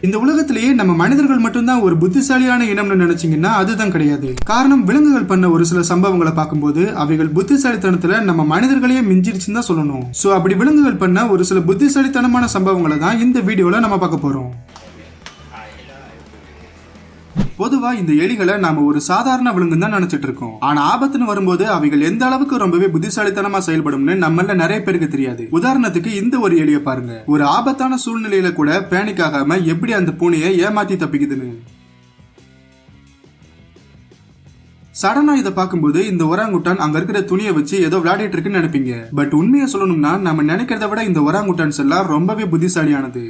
இந்த உலகத்திலேயே நம்ம மனிதர்கள் மட்டும்தான் ஒரு புத்திசாலியான இனம்னு நினைச்சீங்கன்னா அதுதான் கிடையாது. காரணம், விலங்குகள் பண்ண ஒரு சில சம்பவங்களை பார்க்கும்போது அவைகள் புத்திசாலித்தனத்துல நம்ம மனிதர்களையே மிஞ்சிருச்சுன்னு தான் சொல்லணும். சோ அப்படி விலங்குகள் பண்ண ஒரு சில புத்திசாலித்தனமான சம்பவங்களை தான் இந்த வீடியோல நம்ம பார்க்க போறோம். பொதுவா இந்த எலிகளை நாம ஒரு சாதாரண விலங்கு தான் நினைச்சிட்டு இருக்கோம். ஆனா ஆபத்துன்னு வரும்போது அவைகள் எந்த அளவுக்கு ரொம்பவே புத்திசாலித்தனமா செயல்படும்னு நம்மள நிறைய பேருக்கு தெரியாது. உதாரணத்துக்கு இந்த ஒரு எலியை பாருங்க. ஒரு ஆபத்தான சூழ்நிலையில கூட பேனிக் ஆகாம எப்படி அந்த பூனையை ஏமாத்தி தப்பிக்குதுன்னு. சடனா இதை பார்க்கும்போது இந்த ஒராங்குட்டான் அங்க இருக்கிற துணியை வச்சு ஏதோ விளையாடிட்டு இருக்குன்னு நினைப்பீங்க. பட் உண்மையை சொல்லணும்னா நம்ம நினைக்கிறத விட இந்த ஒராங்குட்டான்ஸ் எல்லாம் ரொம்பவே புத்திசாலியானது.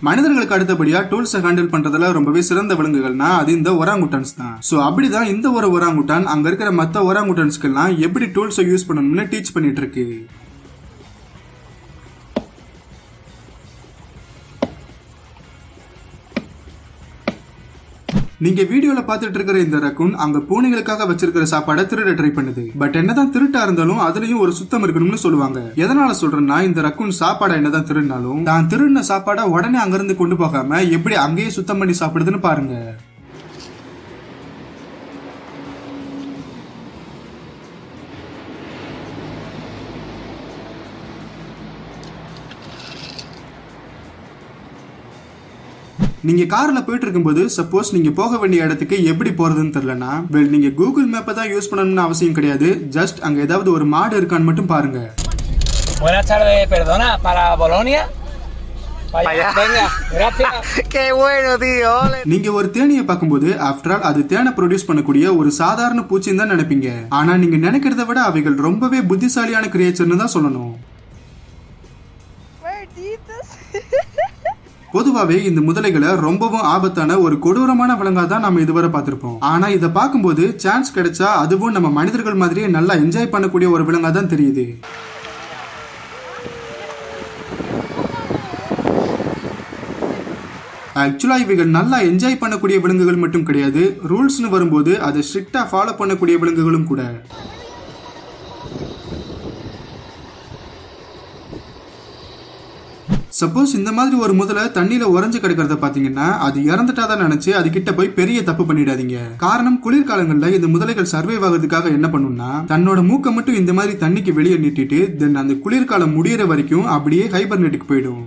மனிதர்களுக்கு அடுத்தபடியா டூல்ஸ் ஹேண்டில் பண்றதுல ரொம்பவே சிறந்த விலங்குகள்னா அது இந்த ஒராங்குட்டான்ஸ் தான். சோ அப்படிதான் இந்த ஒரு ஒராங்குட்டான் அங்க இருக்கிற மத்த ஒராங்குட்டான்ஸ்க்கு எல்லாம் எப்படி டூல்ஸை யூஸ் பண்ணணும்னு டீச் பண்ணிட்டு இருக்கு. நீங்க வீடியோல பாத்துட்டு இருக்கிற இந்த ரக்கூன் அங்க பூனைகளுக்காக வச்சிருக்கிற சாப்பாடை திருட ட்ரை பண்ணுது. பட் என்னதான் திருட்டா இருந்தாலும் அதுலயும் ஒரு சுத்தம் இருக்கணும்னு சொல்லுவாங்க. எதனால சொல்றேன்னா, இந்த ரக்கூன் சாப்பாடை என்னதான் திருடினாலும் தான் திருடின சாப்பாடை உடனே அங்கிருந்து கொண்டு போகாம எப்படி அங்கேயே சுத்தம் பண்ணி சாப்பிடுதுன்னு பாருங்க. நீங்க கார்ல போயிட்டு இருக்கும்போது சப்போஸ் நீங்க போக வேண்டிய இடத்துக்கு எப்படி போறதுன்னு தெரியலனா, நீங்க கூகுள் மேப்பை தான் யூஸ் பண்ணணும்னு அவசியம் கிடையாது. ஜஸ்ட் அங்க ஏதாவது ஒரு மாடு இருக்கான்னு மட்டும் பாருங்க. Buenas tardes, perdona, para Bolonia. Venga, gracias. Qué bueno, tío. நீங்க ஒரு தேனியை பார்க்கும்போது ஆஃப்டர் ஆல் அது தேனை ப்ரொடியூஸ் பண்ணக்கூடிய ஒரு சாதாரண பூச்சின்னு தான் நினைப்பீங்க. ஆனா நீங்க நினைக்கிறத விட அவைகள் ரொம்பவே புத்திசாலியான கிரியேச்சர்னு தான் சொல்லணும். பொதுவாவே இந்த முதலைகளை ரொம்பவும் ஆபத்தான ஒரு கொடூரமான விலங்கா தான் நம்ம இதுவரை பார்த்திருப்போம். ஆனா இதை பார்க்கும்போது சான்ஸ் கிடைச்சா அதுவும் நம்ம மனிதர்கள் மாதிரியே நல்லா என்ஜாய் பண்ணக்கூடிய ஒரு விலங்கா தான் தெரியுது. ஆக்சுவலா இவைகள் நல்லா என்ஜாய் பண்ணக்கூடிய விலங்குகள் மட்டும் கிடையாது, ரூல்ஸ்னு வரும்போது அதை ஸ்ட்ரிக்டா ஃபாலோ பண்ணக்கூடிய விலங்குகளும் கூட. சப்போஸ் இந்த மாதிரி ஒரு முதலை தண்ணியில உறைஞ்சு கிடக்கிறத பாத்தீங்கன்னா அது இறந்துட்டாதான் நினைச்சு அது கிட்ட போய் பெரிய தப்பு பண்ணிடாதீங்க. காரணம், குளிர்காலங்கள்ல இந்த முதலைகள் சர்வைவ் ஆகிறதுக்காக என்ன பண்ணும்னா தன்னோட மூக்க மட்டும் இந்த மாதிரி தண்ணிக்கு வெளியே நீட்டிட்டு தென் அந்த குளிர்காலம் முடியற வரைக்கும் அப்படியே ஹைபர்நெட்டுக்கு போயிடும்.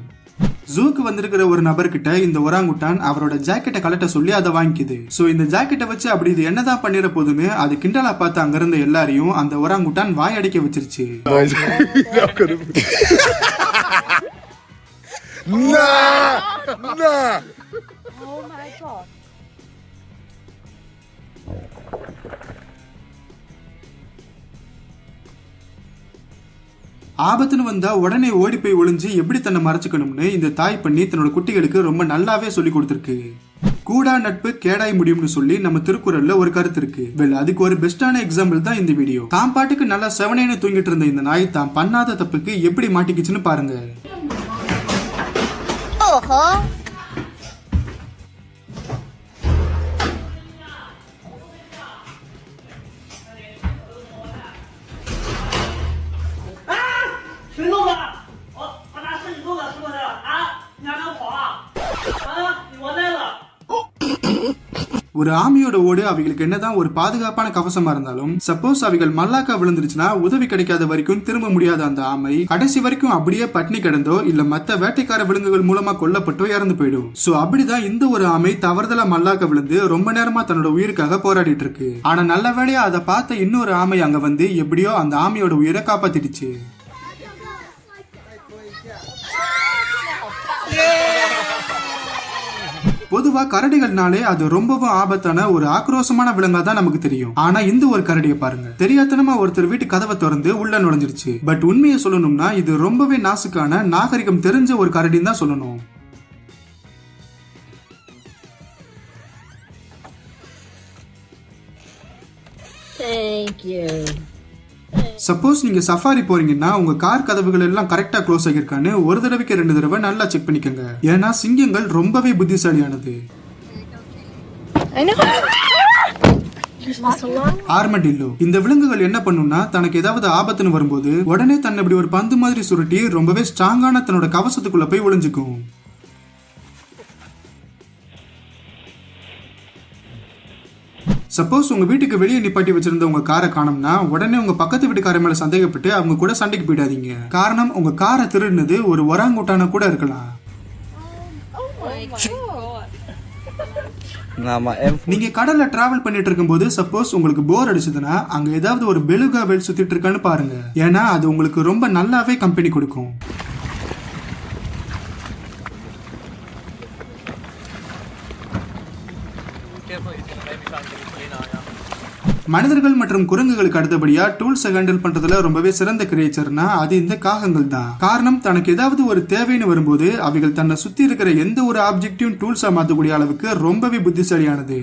ஜூக்கு வந்திருக்கிற ஒரு நபர்கிட்ட இந்த ஒராங்குட்டான் அவரோட ஜாக்கெட்டை கலட்ட சொல்லி அதை வாங்கிக்குது. சோ இந்த ஜாக்கெட்டை வச்சு அப்படி இது என்னதான் பண்ணிட போதுன்னு அது கிண்டலா பார்த்து அங்க இருந்த எல்லாரையும் அந்த ஒராங்குட்டான் வாய் அடிக்க வச்சிருச்சு. Oh my god. ஆபத்துன்னு வந்தா உடனே ஓடி போய் ஒளிஞ்சு எப்படி தன்னை மறைச்சுக்கணும்னு இந்த தாய் பண்ணி தன்னோட குட்டிகளுக்கு ரொம்ப நல்லாவே சொல்லி கொடுத்துருக்கு. கூடா நட்பு கேடாய் முடியும்னு சொல்லி நம்ம திருக்குறள்ல ஒரு கருத்து இருக்கு. அதுக்கு ஒரு பெஸ்டான எக்ஸாம்பிள் தான் இந்த வீடியோ. தான் பாட்டுக்கு நல்லா செவனேன்னு தூங்கிட்டு இருந்த இந்த நாய் தான் பண்ணாத தப்புக்கு எப்படி மாட்டிக்கிச்சுன்னு பாருங்க. ஒரு ஆமையோட ஓடு அவைகளுக்கு என்னதான் ஒரு பாதுகாப்பான கவசமா இருந்தாலும் சப்போஸ் அவைகள் மல்லாக்கா விழுந்துருச்சுன்னா உதவி கிடைக்காத வரைக்கும் திரும்ப முடியாத அந்த ஆமை கடைசி வரைக்கும் அப்படியே பட்னி கிடந்தோ இல்ல மத்த வேட்டைக்கார விலங்குகள் மூலமா கொல்லப்பட்டோ இறந்து போயிடும். சோ அப்படிதான் இந்த ஒரு ஆமை தவறுதலா மல்லாக்க விழுந்து ரொம்ப நேரமா தன்னோட உயிருக்காக போராடிட்டு இருக்கு. ஆனா நல்ல வேளையா அதை பார்த்த இன்னொரு ஆமை அங்க வந்து எப்படியோ அந்த ஆமையோட உயிரை காப்பாத்திடுச்சு. பொதுவா கரடிகள்னாலே அது ரொம்பவும் ஆபத்தான ஒரு ஆக்ரோஷமான விலங்கா தான் நமக்கு தெரியும். ஆனா இந்த ஒரு கரடியை பாருங்க, தெரியாதனமா ஒருத்தர் வீட்டு கதவை திறந்து உள்ள நுழைஞ்சிருச்சு. பட் உண்மையை சொல்லணும்னா இது ரொம்பவே நாசுக்கான நாகரிகம் தெரிஞ்ச ஒரு கரடின்னு தான் சொல்லணும். Thank you. சப்போஸ் நீங்க சஃபாரி போறீங்கன்னா உங்க கார் கதவுகள் எல்லாம் கரெக்டா க்ளோஸ் ஆகிருக்கான்னு ஒரு தடவைக்கு 2 தடவை நல்லா செக் பண்ணிக்கோங்க. ஏன்னா சிங்கங்கள் ரொம்பவே புத்திசாலியானது. ஆர்மடில்லோ இந்த விலங்குகள் என்ன பண்ணும்னா தனக்கு ஏதாவது ஆபத்துன்னு வரும்போது உடனே தன்னை இப்படி ஒரு பந்து மாதிரி சுருட்டி ரொம்பவே ஸ்ட்ராங்கான தன்னோட கவசத்துக்குள்ள போய் ஒளிஞ்சுக்கும். சப்போஸ் உங்க வீட்டுக்கு வெளியே நிப்பாட்டி வச்சிருந்த உங்க காரை காணோம்னா உடனே உங்க பக்கத்து வீட்டுக்கார மேல சந்தேகப்பட்டு அவங்க கூட சண்டைக்கு போயிடாதீங்க. காரணம் உங்க காரை திருடுனது ஒரு ஒராங்குட்டான கூட இருக்கலாம். நீங்க கடல்ல டிராவல் பண்ணிட்டு இருக்கும்போது சப்போஸ் உங்களுக்கு போர் அடிச்சதுன்னா அங்க ஏதாவது ஒரு பெலுகா வேல் சுத்திட்டு இருக்கான்னு பாருங்க. ஏன்னா அது உங்களுக்கு ரொம்ப நல்லாவே கம்பெனி கொடுக்கும். மனிதர்கள் மற்றும் குரங்குகளுக்கு அடுத்தபடியா டூல்ஸை ஹேண்டில் பண்றதுல ரொம்பவே சிறந்த கிரியேச்சர்னா அது இந்த காகங்கள் தான். காரணம் தனக்கு ஏதாவது ஒரு தேவைன்னு வரும்போது அவைகள் தன்னை சுத்தி இருக்கிற எந்த ஒரு ஆப்ஜெக்டையும் டூல்ஸா மாத்தக்கூடிய அளவுக்கு ரொம்பவே புத்திசாலியானது.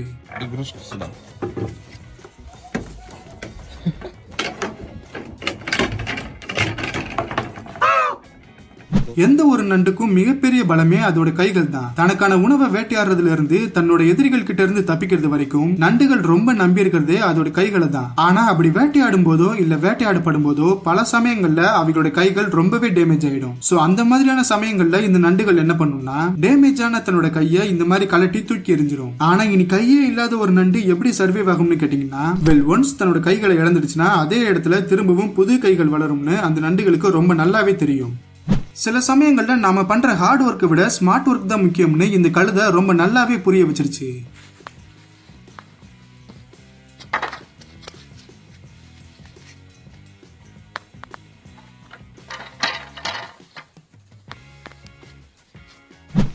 எந்த ஒரு நண்டுக்கும் மிகப்பெரிய பலமே அதோட கைகள் தான். தனக்கான உணவை வேட்டையாடுறதுல இருந்து தன்னோட எதிரிகள் கிட்ட இருந்து தப்பிக்கிறது வரைக்கும் நண்டுகள் ரொம்ப நம்பி இருக்கிறதே அதோட கைகளை தான். ஆனா அப்படி வேட்டையாடும் போதோ இல்ல வேட்டையாடப்படும் போதோ பல சமயங்கள்ல அவைகளோட கைகள் ரொம்பவே டேமேஜ் ஆயிடும். சோ அந்த மாதிரியான சமயங்கள்ல இந்த நண்டுகள் என்ன பண்ணும்னா டேமேஜ் ஆன தன்னோட கையை இந்த மாதிரி கலட்டி தூக்கி எறிஞ்சிரும். ஆனா இனி கையே இல்லாத ஒரு நண்டு எப்படி சர்வைவ் ஆகும்னு கேட்டீங்கன்னா ஒன்ஸ் தன்னோட கைகளை இழந்துடுச்சுன்னா அதே இடத்துல திரும்பவும் புது கைகள் வளரும்னு அந்த நண்டுகளுக்கு ரொம்ப நல்லாவே தெரியும். சில சமயங்கள்ல நாம பண்ற ஹார்ட் ஒர்க்கை விட ஸ்மார்ட் ஒர்க் தான் முக்கியம்னு இந்த கழுதை ரொம்ப நல்லாவே புரிய வச்சிருச்சு.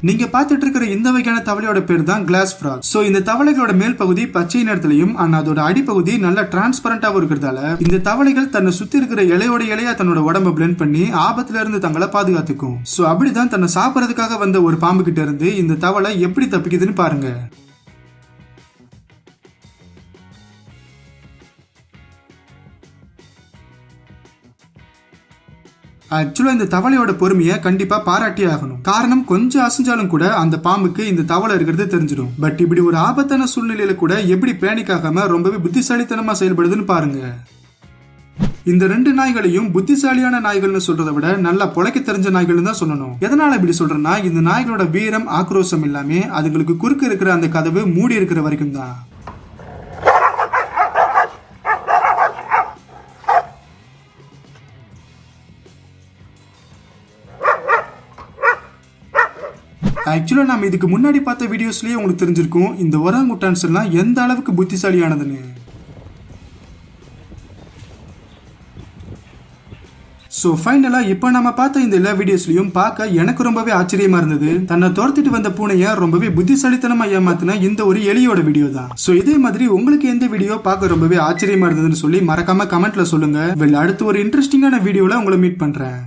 நீங்க பாத்துட்டு இருக்கிற இந்த வகையான தவளையோட பேர் தான் கிளாஸ் ஃப்ராக். சோ இந்த தவளைகளோட மேல் பகுதி பச்சை நிறத்திலையும் ஆனா அதோட அடிப்பகுதி நல்ல டிரான்ஸ்பரண்டாவும் இருக்கிறதால இந்த தவளைகள் தன்னை சுத்தி இருக்கிற இலையா தன்னோட உடம்ப பிளெண்ட் பண்ணி ஆபத்துல இருந்து தங்களை பாதுகாத்துக்கும். சோ அப்படிதான் தன்னை சாப்பிடறதுக்காக வந்த ஒரு பாம்பு கிட்ட இருந்து இந்த தவளை எப்படி தப்பிக்குதுன்னு பாருங்க. ஆக்சுவலா இந்த தவளையோட பொறுமையை கண்டிப்பா பாராட்டி ஆகணும். காரணம் கொஞ்சம் அசைஞ்சாலும் கூட அந்த பாம்புக்கு இந்த தவளை இருக்கிறது தெரிஞ்சிடும். பட் இப்படி ஒரு ஆபத்தான சூழ்நிலையில கூட எப்படி பேனிக் ஆகாம ரொம்பவே புத்திசாலித்தனமா செயல்படுதுன்னு பாருங்க. இந்த 2 நாய்களையும் புத்திசாலியான நாய்கள்னு சொல்றதை விட நல்லா பொழைக்க தெரிஞ்ச நாய்கள்னு தான் சொல்லணும். எதனால இப்படி சொல்றேன்னா இந்த நாய்களோட வீரம் ஆக்ரோஷம் எல்லாமே அதுங்களுக்கு குறுக்க இருக்கிற அந்த கதவு மூடி இருக்கிற வரைக்கும் தான். ஆக்சுவலா நாம இதுக்கு முன்னாடி பார்த்த வீடியோஸ்லயே உங்களுக்கு தெரிஞ்சிருக்கும் இந்த ஒராங்குட்டான்ஸ் எல்லாம் எந்த அளவுக்கு புத்திசாலியானதுன்னு. சோ ஃபைனலா இப்ப நம்ம பார்த்த இந்த எல்லா வீடியோஸ்லயும் பார்க்க எனக்கு ரொம்பவே ஆச்சரியமா இருந்தது. தன்னை துரத்திட்டு வந்த பூனைய ரொம்பவே புத்திசாலித்தனமா ஏமாத்தின இந்த ஒரு எலியோட வீடியோ தான். சோ இதே மாதிரி உங்களுக்கு எந்த வீடியோ பார்க்க ரொம்பவே ஆச்சரியமா இருந்ததுன்னு சொல்லி மறக்காம கமெண்ட்ல சொல்லுங்க. அடுத்து ஒரு இன்ட்ரெஸ்டிங்கான வீடியோல உங்களை மீட் பண்றேன்.